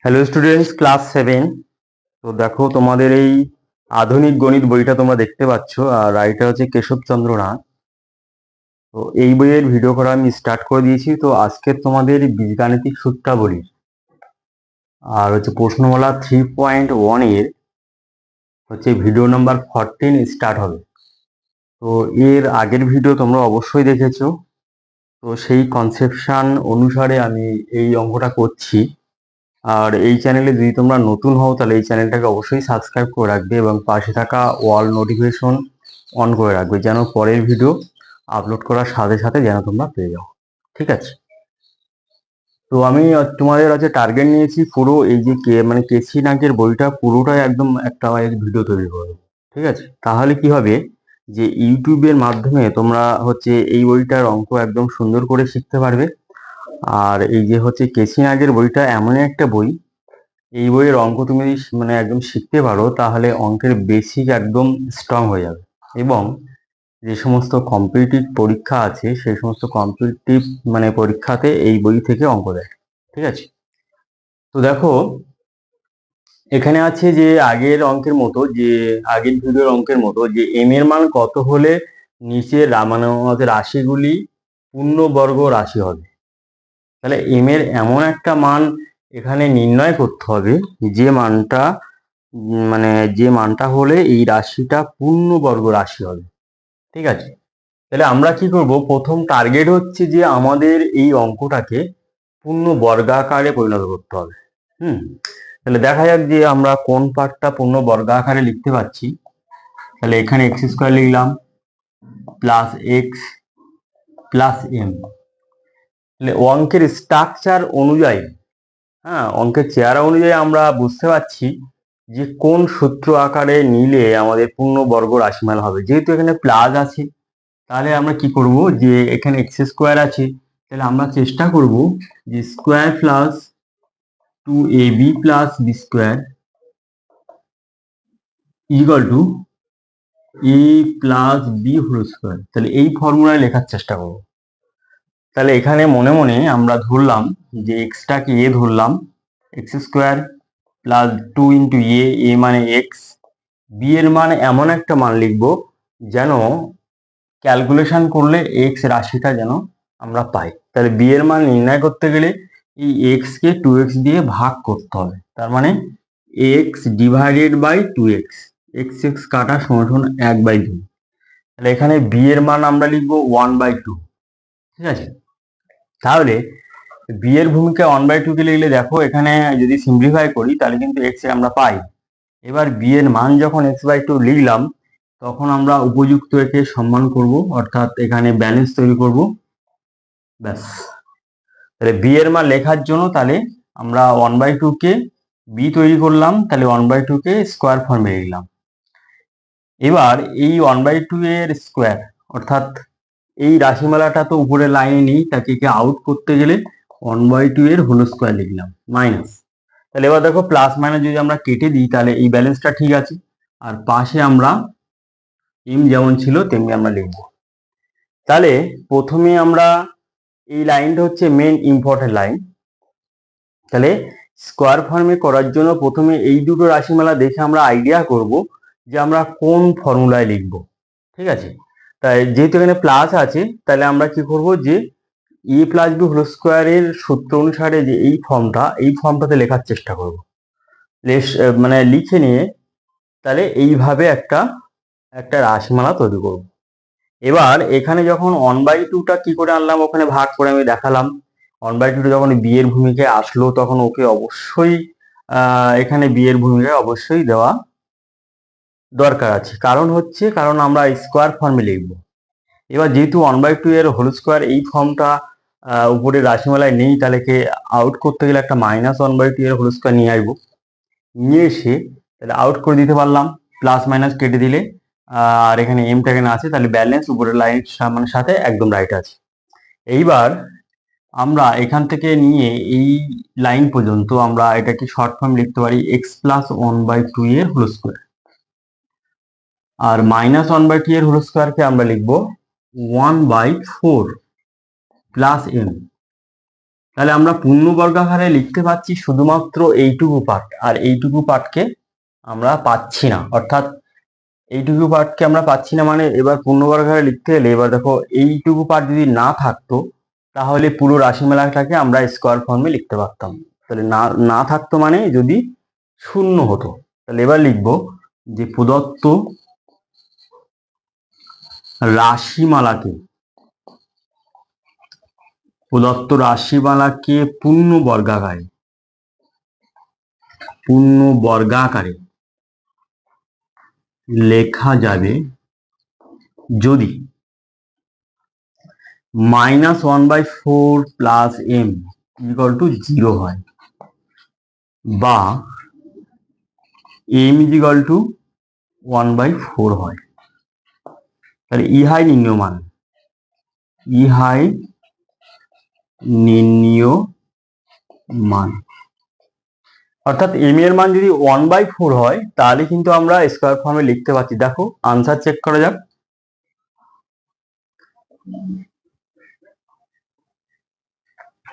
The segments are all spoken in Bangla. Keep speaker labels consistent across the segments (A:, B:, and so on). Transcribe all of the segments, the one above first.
A: Hello students, class 7। তো দেখো, তোমাদের এই আধুনিক গণিত বইটা তোমরা দেখতে পাচ্ছ, আর রাইটার হচ্ছে কেশবচন্দ্র নাথ। তো এই বইয়ের ভিডিও করা আমি স্টার্ট করে দিয়েছি। তো আজকে তোমাদের বীজগাণিতিক সূত্রাবলী আর হচ্ছে প্রশ্নমালা 3.1 এর হচ্ছে ভিডিও নাম্বার 14 স্টার্ট হবে। তো এর আগের ভিডিও তোমরা অবশ্যই দেখেছো। তো সেই কনসেপশন অনুসারে আমি এই অঙ্কটা করছি। আর এই চ্যানেলে যদি তোমরা নতুন হও তাহলে এই চ্যানেলটাকে অবশ্যই সাবস্ক্রাইব করে রাখবে এবং পাশে থাকা অল নোটিফিকেশন অন করে রাখবে, যেন পরের ভিডিও আপলোড করার সাথে সাথে যেন তোমরা পেয়ে যাও। ঠিক আছে? তো আমি তোমাদের আছে টার্গেট নিয়েছি পুরো এই যে কেসি নাগের বইটা পুরোটাই একদম একটা ভিডিও তৈরি করবে। ঠিক আছে? তাহলে কি হবে যে ইউটিউবের মাধ্যমে তোমরা হচ্ছে এই বইটার অঙ্ক একদম সুন্দর করে শিখতে পারবে। আর এই যে হচ্ছে কেসি নাগের বইটা এমন একটা বই, এই বইয়ের অঙ্ক তুমি যদি একদম শিখতে পারো তাহলে অঙ্কের বেসিক একদম স্ট্রং হয়ে যাবে। এবং যে সমস্ত কম্পিটিটিভ পরীক্ষা আছে সেই সমস্ত কম্পিটিটিভ পরীক্ষাতে এই বই থেকে অঙ্ক দেয়। ঠিক আছে? তো দেখো, এখানে আছে যে আগের ভিডিওর অঙ্কের মতো যে এম এর মান কত হলে নিচের আমাদের রাশিগুলি পূর্ণবর্গ রাশি হবে। তাহলে এম এর এমন একটা মান এখানে নির্ণয় করতে হবে যে মানটা যে মানটা হলে এই রাশিটা পূর্ণবর্গ রাশি হবে। ঠিক আছে? তাহলে আমরা কি করব, প্রথম টার্গেট হচ্ছে যে আমাদের এই অঙ্কটাকে পূর্ণ বর্গাকারে পরিণত করতে হবে। তাহলে দেখা যাক যে আমরা কোন পার্টটা পূর্ণ বর্গাকারে লিখতে পারছি। তাহলে এখানে এক্স স্কোয়ার লিখলাম প্লাস এক্স প্লাস এম। তাহলে অঙ্কের স্ট্রাকচার অনুযায়ী, অঙ্কের চেহারা অনুযায়ী আমরা বুঝতে পারছি যে কোন সূত্র আকারে নিলে আমাদের পূর্ণবর্গ রাশিমালা হবে। যেহেতু এখানে প্লাস আছে তাহলে আমরা কি করব, যে এখানে এক্স স্কোয়ার আছে, তাহলে আমরা চেষ্টা করব যে square plus 2ab plus B square equal to A plus B whole square. তাহলে এই ফর্মুলায় লেখার চেষ্টা করব। তাহলে এখানে মনে মনে আমরা ধরলাম যে এক্সটাকে এ ধরলাম, এক্স স্কোয়ার প্লাস 2 × এ মানে এক্স, বি এর মান এমন একটা মান লিখবো যেন ক্যালকুলেশন করলে এক্স রাশিটা যেন আমরা পাই। তাহলে বি এর মান নির্ণয় করতে গেলে এই এক্স কে 2x দিয়ে ভাগ করতে হবে। তার মানে X divided by 2x, X X কাটা সমান 1/2। তাহলে এখানে বি এর মান আমরা লিখবো 1/2। ঠিক আছে? তাহলে বি এর ভূমিকা 1/2 কে লিখলে দেখো এখানে যদি সিম্পলিফাই করি তাহলে কিন্তু এক্স আমরা পাই। এবার বি এর মান যখন x/2 লিখলাম তখন আমরা উপযুক্ত একে সম্মান করব, অর্থাৎ এখানে ব্যালেন্স তৈরি করব। ব্যাস। তাহলে বি এর মান লেখার জন্য তাহলে আমরা 1/2 কে বি তৈরি করলাম, তাহলে 1/2 কে স্কোয়ার ফর্মে লিখলাম। এবার এই 1/2 এর স্কোয়ার, অর্থাৎ এই রাশিমালাটা তো উপরের লাইনে নেই, তাকে আউট করতে গেলে 1/2 এর হোল স্কোয়ার লিখলাম মাইনাস। তাহলে এবার দেখো প্লাস মাইনাস যদি আমরা কেটে দিই তাহলে এই ব্যালেন্সটা ঠিক আছে। আর পাশে আমরা এম যেমন ছিল তেমনি আমরা লিখব। তাহলে প্রথমে আমরা এই লাইনটা হচ্ছে মেন ইম্পর্টেন্ট লাইন। তাহলে স্কোয়ার ফর্মে করার জন্য প্রথমে এই দুটো রাশিমালা দেখে আমরা আইডিয়া করব যে আমরা কোন ফর্মুলায় লিখব। ঠিক আছে? তাই যেহেতু এখানে প্লাস আছে তাহলে আমরা কি করব, যে এ প্লাস বি হোল স্কোয়ারের সূত্র অনুসারে যে এই ফর্মটাতে লেখার চেষ্টা করব। লিখে নিয়ে তাহলে এইভাবে একটা রাশিমালা তৈরি করব। এবার এখানে যখন 1/2টা কি করে আনলাম, ওখানে ভাগ করে আমি দেখালাম। 1/2 যখন বি এর ভূমিকায় আসলো তখন ওকে অবশ্যই এখানে বি এর ভূমিকায় অবশ্যই দেওয়া দরকার আছে। কারণ আমরা স্কোয়ার ফর্মে লিখব। এবার যেহেতু 1/2 এর হোল স্কোয়ার এই ফর্মটা উপরে রাশিমালায় নেই, তাহলে আউট করতে গেলে একটা -1/2 এর হোল স্কোয়ার নিয়ে আসবো। নিয়ে এসে তাহলে আউট করে দিতে পারলাম, প্লাস মাইনাস কেটে দিলে। আর এখানে এমটা এখানে আছে, তাহলে ব্যালেন্স উপরের লাইন সাথে একদম রাইট আছে। এইবার আমরা এখান থেকে নিয়ে এই লাইন পর্যন্ত আমরা এটাকে শর্ট ফর্ম লিখতে পারি এক্স প্লাস 1/2 এর হোল স্কোয়ার, আর -1/2 এর হোল স্কোয়ারকে আমরা লিখবো 1/4 প্লাস এম। তাহলে আমরা পূর্ণবর্গাকারে লিখতে পাচ্ছি শুধুমাত্র এইটুকু পার্ট, আর এইটুকু পার্টকে আমরা পাচ্ছি না, অর্থাৎ এইটুকু পার্টকে আমরা পাচ্ছি না মানে এবার পূর্ণবর্গাকারে লিখতে গেলে এবার দেখো এইটুকু পার্ট যদি না থাকতো তাহলে পুরো রাশিমালাটাকে আমরা স্কোয়ার ফর্মে লিখতে পারতাম। তাহলে না না থাকতো মানে যদি শূন্য হতো। তাহলে এবার লিখবো যে প্রদত্ত রাশিমালাকে পূর্ণ বর্গাকারে লেখা যাবে যদি -1/4 প্লাস m ইকুয়াল টু 0 হয়, বা m ইকুয়াল টু 1/4 হয়। তাহলে ইহাই নির্ণীয় মান, অর্থাৎ m এর মান যদি 1/4 হয় তাহলে কিন্তু আমরা স্কোয়ার ফর্মে লিখতে পারছি। দেখো আনসার চেক করা যাক।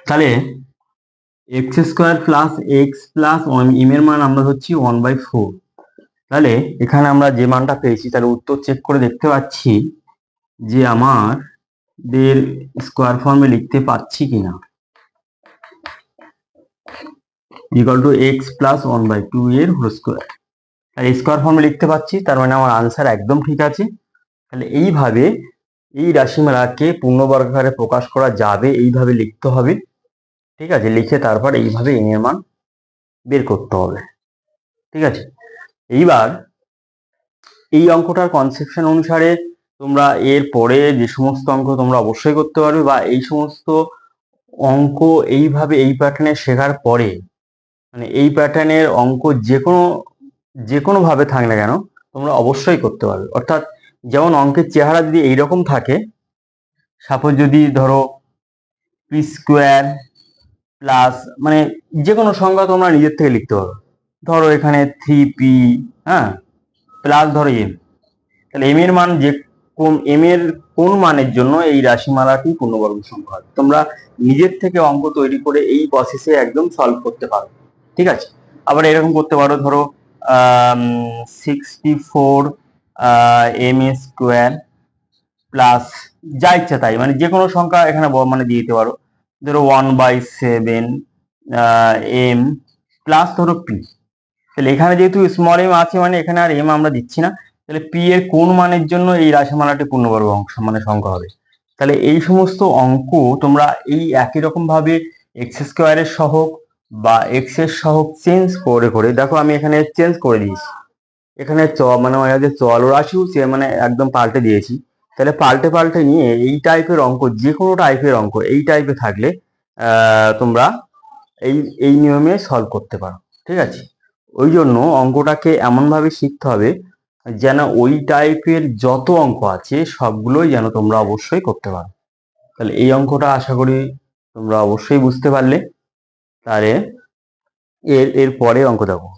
A: তাহলে X square plus X plus M এর মান আমরা ধরছি 1/4। তাহলে এখানে আমরা যে মানটা পেয়েছি তাহলে উত্তর চেক করে দেখতে পাচ্ছি যে আমাদের স্কোয়ার ফর্মে লিখতে পাচ্ছি কিনা, ইকুয়াল টু এক্স প্লাস 1/2 এর হোল স্কোয়ার। আর স্কোয়ার ফর্মে লিখতে পাচ্ছি, তার মানে আমার আনসার একদম ঠিক আছে। তাহলে এইভাবে এই রাশিমালাকে পূর্ণবর্গাকারে প্রকাশ করা যাবে, এইভাবে লিখতে হবে। ঠিক আছে, লিখে তারপর এইভাবে এন এর মান বের করতে হবে। ঠিক আছে, এইবার এই অঙ্কটার কনসেপশন অনুসারে তোমরা এর পরে যে সমস্ত অঙ্ক তোমরা অবশ্যই করতে পারবে, বা এই সমস্ত অঙ্ক এইভাবে এই প্যাটার্নে শেখার পরে মানে এই প্যাটার্নের অঙ্ক যে কোনো ভাবে থাক না কেন তোমরা অবশ্যই করতে পারবে। অর্থাৎ যেমন অঙ্কের চেহারা যদি এইরকম থাকে, সাপোজ যদি ধরো পি স্কোয়ার প্লাস মানে যে কোনো সংখ্যা তোমরা নিজের থেকে লিখতে পারো। ধরো এখানে 3p, হ্যাঁ, প্লাস ধরো m, তাহলে m এর মান m এর কোন মানের জন্য এই রাশিমালাটি পূর্ণবর্গ সংখ্যা হবে, তোমরা নিজের থেকে অঙ্ক তৈরি করে এই প্রসেসে একদম সলভ করতে পারো। ঠিক আছে, আবার এরকম করতে পারো, ধরো 64 m স্কোয়ার প্লাস যা ইচ্ছা তাই, মানে যে কোনো সংখ্যা এখানে মানে দিয়ে দিতে পারো। ধরো 1/7 m প্লাস ধরো p। তাহলে এখানে যেহেতু স্মল m আছে মানে এখানে আর m আমরা দিচ্ছি না। তাহলে p এর কোন মানের জন্য এই রাশিমালাটি পূর্ণবর্গ অংশ মানে সংখ্যা হবে। তাহলে এই সমস্ত অঙ্ক তোমরা এই একই রকম ভাবে এক্স স্কোয়ারের সহগ বা এক্স এর সহগ চেঞ্জ করে করে দেখো, আমি এখানে চেঞ্জ করে দিয়েছি। এখানে মানে চল রাশিও মানে একদম পাল্টে দিয়েছি। তাহলে পাল্টে পাল্টে নিয়ে এই টাইপের অঙ্ক, যে কোনো টাইপের অঙ্ক এই টাইপে থাকলে তোমরা এই নিয়মে সলভ করতে পারো। ঠিক আছে, ওই জন্য অঙ্কটাকে এমনভাবে শিখতে হবে যেন ওই টাইপের যত অঙ্ক আছে সবগুলোই যেন তোমরা অবশ্যই করতে পারো। তাহলে এই অঙ্কটা আশা করি তোমরা অবশ্যই বুঝতে পারলে। তাহলে এর পরে অঙ্ক দেখো।